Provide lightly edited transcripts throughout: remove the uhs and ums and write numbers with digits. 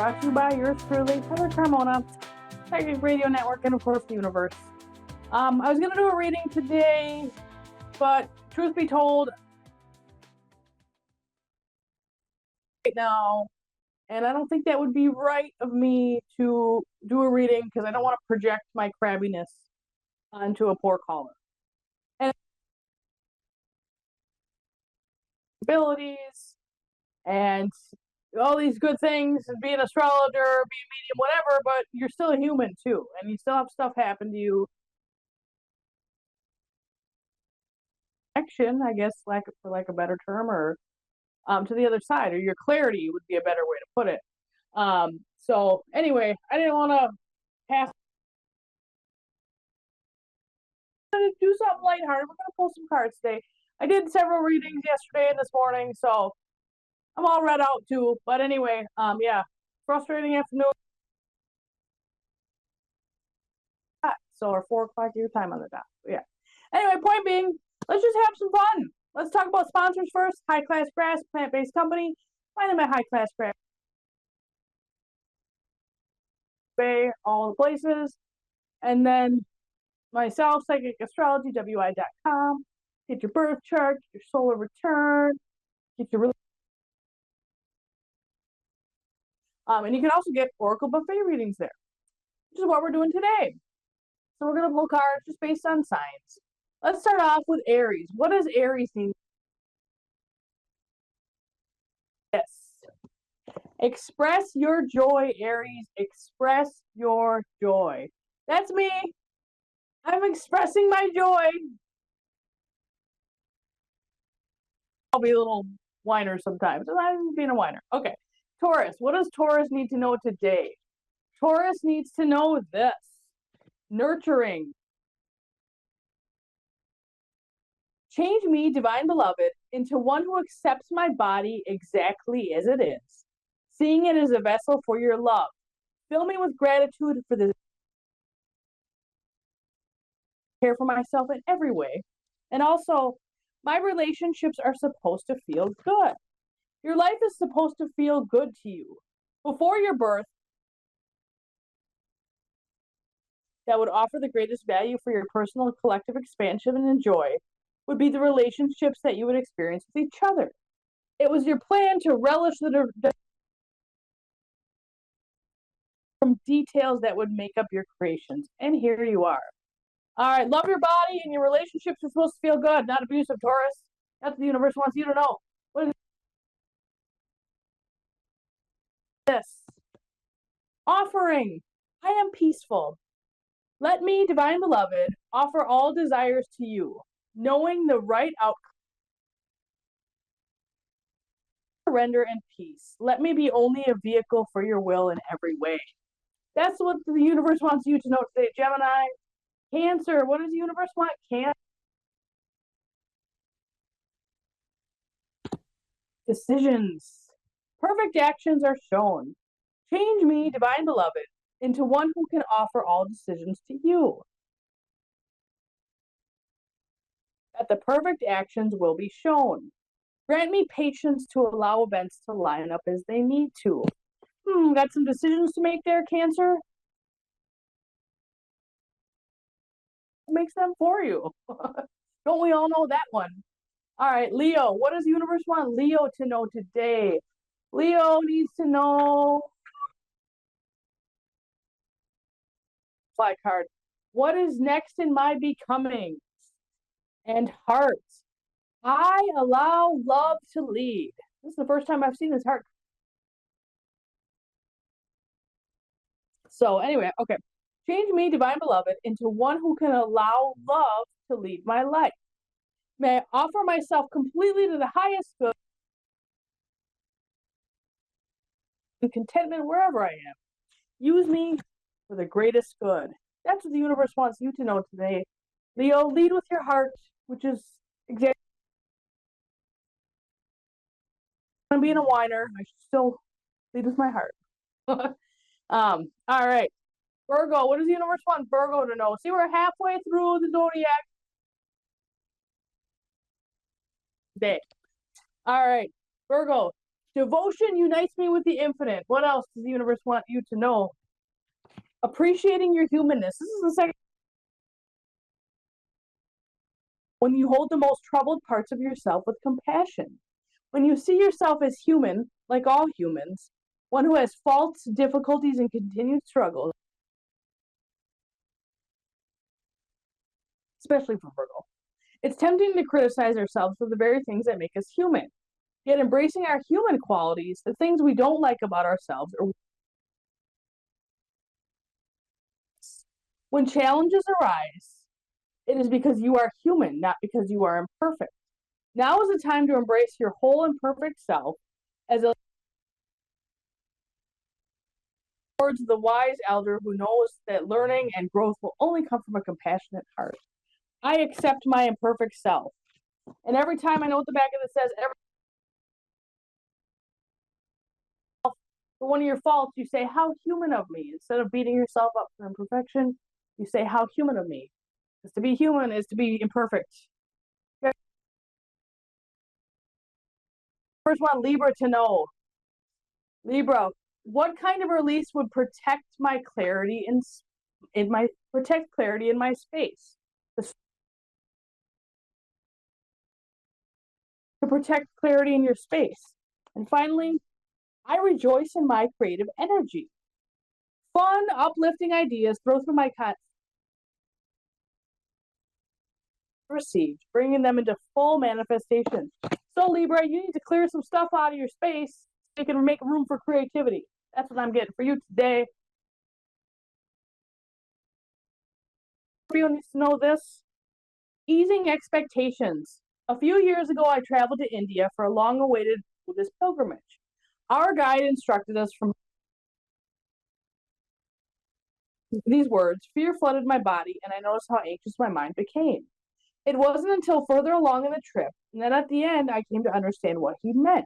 brought to you by yours truly, Heather Carmona, Psychic Radio Network, and of course the universe. I was going to do a reading today, but truth be told, right now, and I don't think that would be right of me to do a reading because I don't want to project my crabbiness onto a poor caller. And abilities and all these good things and being an astrologer, being medium, whatever, but you're still a human too, and you still have stuff happen to you. Action, I guess, for lack of a better term, or to the other side, or your clarity would be a better way to put it. So anyway, I didn't want to pass. I'm gonna do something lighthearted. We're gonna pull some cards today. I did several readings yesterday and this morning, so I'm all read out too. But anyway, yeah, frustrating afternoon. So or 4 o'clock your time on the dot. Yeah. Anyway, point being, let's just have some fun. Let's talk about sponsors first. High Class Grass, plant-based company. Find them at High Class Grass. All the places. And then myself, Psychic Astrology, WI.com. Get your birth chart, get your solar return, get your and you can also get Oracle Buffet readings there, which is what we're doing today. So we're going to pull cards just based on signs. Let's start off with Aries. What does Aries mean? Yes. Express your joy, Aries. Express your joy. That's me. I'm expressing my joy. I'll be a little whiner sometimes. I'm being a whiner. Okay. Taurus. What does Taurus need to know today? Taurus needs to know this. Nurturing. Change me, divine beloved, into one who accepts my body exactly as it is, seeing it as a vessel for your love. Fill me with gratitude for this. Care for myself in every way. And also, my relationships are supposed to feel good. Your life is supposed to feel good to you. Before your birth, that would offer the greatest value for your personal and collective expansion and joy would be the relationships that you would experience with each other. It was your plan to relish the details that would make up your creations. And here you are. All right, love your body and your relationships are supposed to feel good, not abusive, Taurus. That's what the universe wants you to know. What is this? Offering. I am peaceful. Let me, divine beloved, offer all desires to you, knowing the right outcome. Surrender and peace. Let me be only a vehicle for your will in every way. That's what the universe wants you to know today, Gemini. Cancer. What does the universe want? Cancer. Decisions. Perfect actions are shown. Change me, divine beloved, into one who can offer all decisions to you. That the perfect actions will be shown. Grant me patience to allow events to line up as they need to. Got some decisions to make there, Cancer? Who makes them for you? Don't we all know that one? All right, Leo. What does the universe want Leo to know today? Leo needs to know. Fly card. What is next in my becoming? And heart. I allow love to lead. This is the first time I've seen this heart. So anyway, okay. Change me, divine beloved, into one who can allow love to lead my life. May I offer myself completely to the highest good and contentment wherever I am. Use me for the greatest good. That's what the universe wants you to know today. Leo, lead with your heart, which is exactly. I'm being a whiner. I should still lead with my heart. All right. Virgo, what does the universe want Virgo to know? See, we're halfway through the zodiac day. All right, Virgo, Devotion unites me with the infinite. What else does the universe want you to know? Appreciating your humanness. This is the second. When you hold the most troubled parts of yourself with compassion. When you see yourself as human, like all humans, one who has faults, difficulties, and continued struggles, especially for Virgo. It's tempting to criticize ourselves for the very things that make us human. Yet embracing our human qualities, the things we don't like about ourselves, or when challenges arise, it is because you are human, not because you are imperfect. Now is the time to embrace your whole and perfect self as a words of the wise elder who knows that learning and growth will only come from a compassionate heart. I accept my imperfect self. And every time I know what the back of it says, every for one of your faults, you say, how human of me. Instead of beating yourself up for imperfection, you say, how human of me. Because to be human is to be imperfect. First one, Libra to know. Libra, what kind of release would protect my clarity in my protect clarity in my space? To protect clarity in your space. And finally, I rejoice in my creative energy. Fun, uplifting ideas throw through my received, bringing them into full manifestation. So Libra, you need to clear some stuff out of your space so you can make room for creativity. That's what I'm getting for you today. Everyone needs to know this. Easing expectations. A few years ago, I traveled to India for a long-awaited Buddhist pilgrimage. Our guide instructed us from these words. Fear flooded my body, and I noticed how anxious my mind became. It wasn't until further along in the trip, and then at the end, I came to understand what he meant.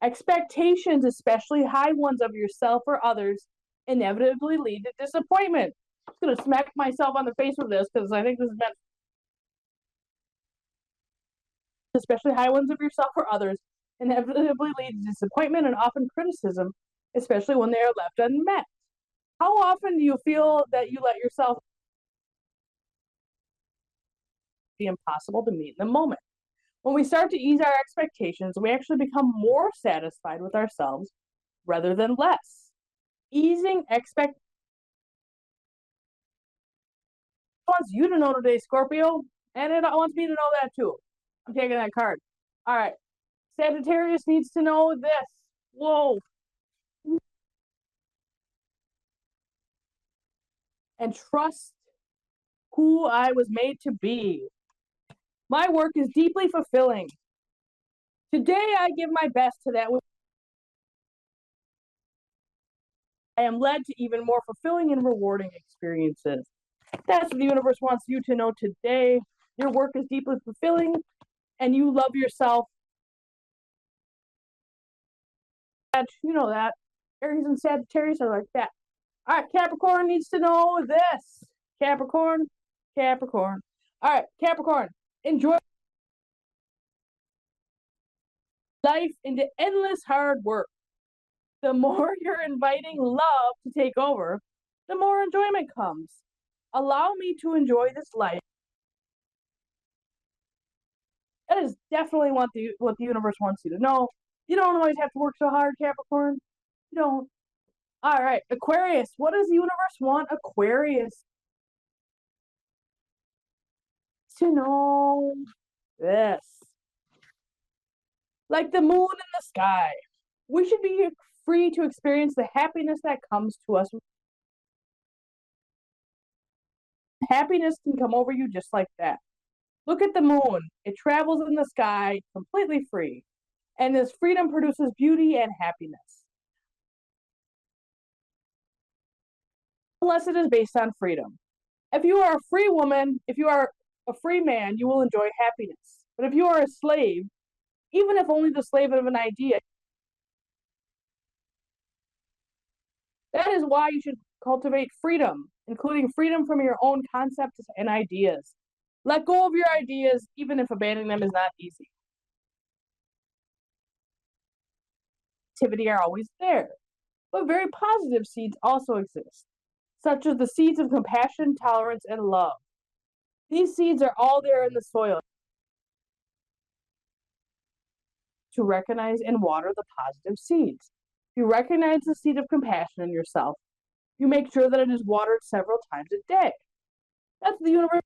Expectations, especially high ones of yourself or others, inevitably lead to disappointment. I'm just going to smack myself on the face with this because I think this is meant, especially high ones of yourself or others, inevitably lead to disappointment and often criticism, especially when they are left unmet. How often do you feel that you let yourself be impossible to meet in the moment? When we start to ease our expectations, we actually become more satisfied with ourselves rather than less. Easing expectations wants you to know today, Scorpio, and it wants me to know that too. I'm taking that card. All right. Sagittarius needs to know this. Whoa. And trust who I was made to be. My work is deeply fulfilling. Today, I give my best to that. I am led to even more fulfilling and rewarding experiences. That's what the universe wants you to know today. Your work is deeply fulfilling and you love yourself. You know that. Aries and Sagittarius are like that. All right, Capricorn needs to know this. Capricorn. All right, Capricorn. Enjoy life into endless hard work. The more you're inviting love to take over, the more enjoyment comes. Allow me to enjoy this life. That is definitely what the universe wants you to know. You don't always have to work so hard, Capricorn. You don't. All right, Aquarius. What does the universe want Aquarius to know? This. Like the moon in the sky. We should be free to experience the happiness that comes to us. Happiness can come over you just like that. Look at the moon. It travels in the sky completely free. And this freedom produces beauty and happiness. Unless it is based on freedom. If you are a free woman, if you are a free man, you will enjoy happiness. But if you are a slave, even if only the slave of an idea, that is why you should cultivate freedom, including freedom from your own concepts and ideas. Let go of your ideas, even if abandoning them is not easy. Activity are always there, but very positive seeds also exist, such as the seeds of compassion, tolerance, and love. These seeds are all there in the soil to recognize and water the positive seeds. If you recognize the seed of compassion in yourself, you make sure that it is watered several times a day. That's the universe.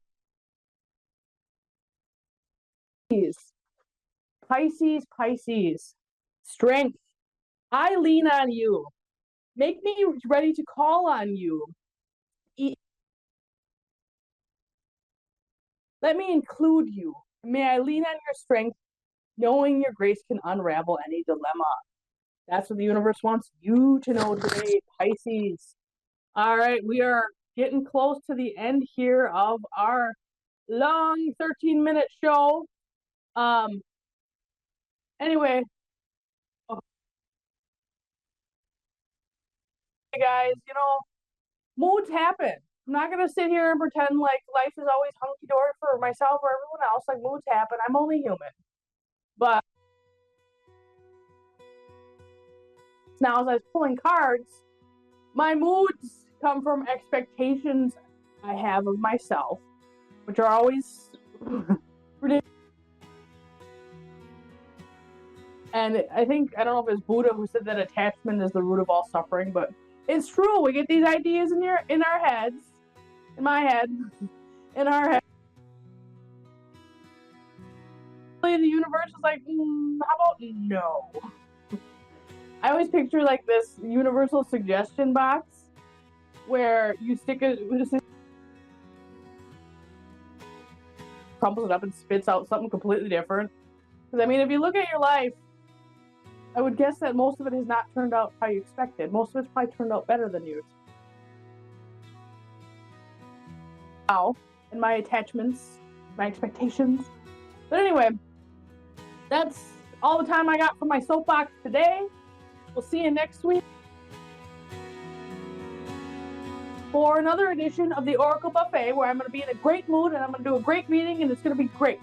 Pisces, Pisces. Strength. I lean on you. Make me ready to call on you. Let me include you. May I lean on your strength, knowing your grace can unravel any dilemma. That's what the universe wants you to know today, Pisces. All right, we are getting close to the end here of our long 13-minute show. Anyway, hey guys, moods happen. I'm not gonna sit here and pretend like life is always hunky dory for myself or everyone else. Like, moods happen. I'm only human. But now, as I was pulling cards, my moods come from expectations I have of myself, which are always ridiculous. And I don't know if it's Buddha who said that attachment is the root of all suffering, but it's true. We get these ideas in our heads, in my head, in our head. The universe is like, how about no? I always picture like this universal suggestion box where you stick it, crumbles it up and spits out something completely different. Because I mean, if you look at your life, I would guess that most of it has not turned out how you expected. Most of it's probably turned out better than you. Now, and my attachments, my expectations. But anyway, that's all the time I got for my soapbox today. We'll see you next week for another edition of the Oracle Buffet, where I'm going to be in a great mood and I'm going to do a great reading and it's going to be great.